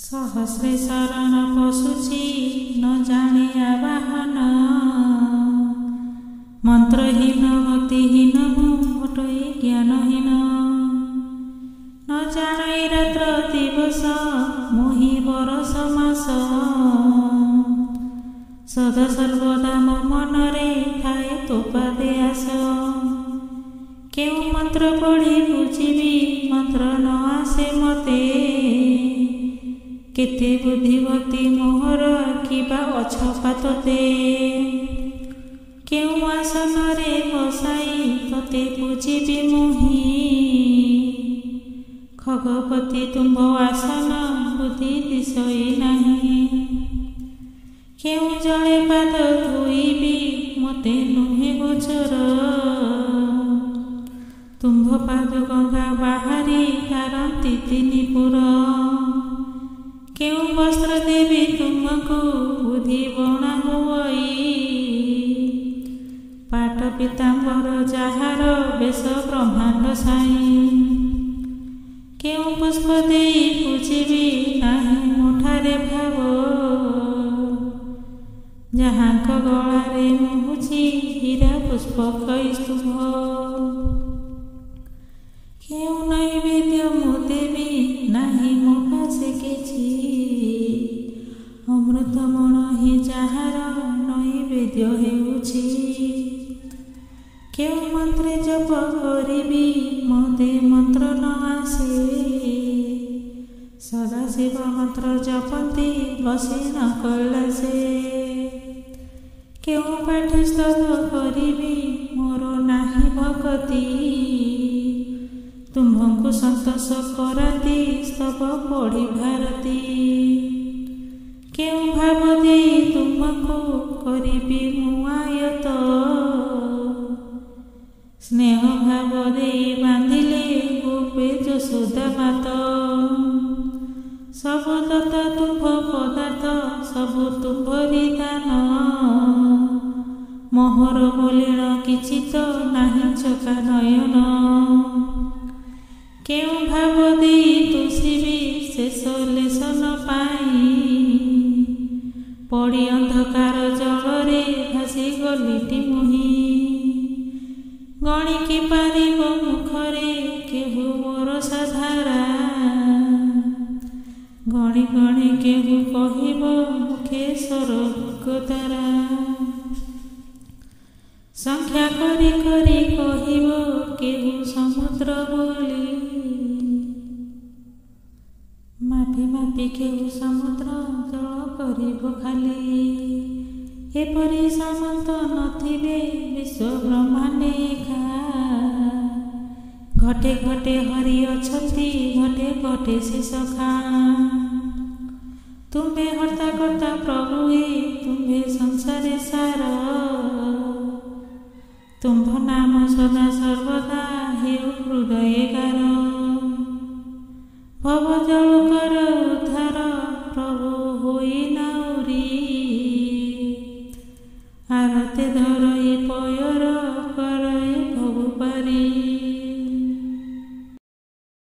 सहस्रे शरण पशुची न जाने आवाहन मंत्रहीन भक्तिहीन मुटई ज्ञानहीन न जानै रात्र दिवस मोहि बरस मास सदा सर्वदा मो मनरे थाए तो पादे आस केउ मंत्र पढ़ी बुझिबी मंत्र न आसे मते केते बुद्धि भक्ति मोहर आखिबा अछपातते केउ आसन रे बसाई तते पूजिबी मोहि खगपति तुम्भ आसन बुद्धि दिशई नाही केउ जले पाद धोइबी मते नुहे गोचर तुम्भ पाद गंगा बाहारी कारंती तिनिपुर केउ वस्त्र देवी तुमको बुद्धि बणा होई पाट पीताम्बर जाहार बेश ब्रह्मांड साई केउ पुष्प देई पूजिबी नाही मुठारे भाव जहाँक गलारे मुहुची हीरा पुष्प कैस्तुभ केउ नैवेद्य मु देवी नाही मो पासे किछि अमृत मण ही जाहार नैवेद्य हेउछि केउ मंत्रे जप करिबी मते मंत्र न आसे सदा शिव मंत्र जपति बसे न कैलासे केउ पाठ स्तव करिबी मोर नाही भक्ति तुम्भଙ୍କୁ संतोष कराती स्तव पढ़ी भारती केउ भाव देई तुमको करिबी मुआयत स्नेह भाव देई बांधिले गोपे यशोदा मात सबु दत्त तुम्भ पदार्थ सबु तुम्भरी दान मोहर बोलिण किछि तो नाही चका नयन केउ भाव देई तुषिबी शेष लेसन पाई पड़ी अंधकार जलरे भासी गलिटी मुहि गणिकी पारिब मुखरे केहु मोर साधारा गणी गणी केहु कहिब मुखे स्वर्गतारा संख्या करी करी कहिब केहु समुद्र बोली मापी मापी केहु समुद्र जल करिब खाली एपरि सामंत नथिबे विश्व ब्रह्मांडे घटे घटे हरि अछंती घटे घटे से सखा तुम्हे हर्ता कर्ता प्रभु हे तुम्हे संसारे सार तुम्भ नाम सदा सर्वदा हे हृदय गार भव जल कर उद्धार प्रभु होई न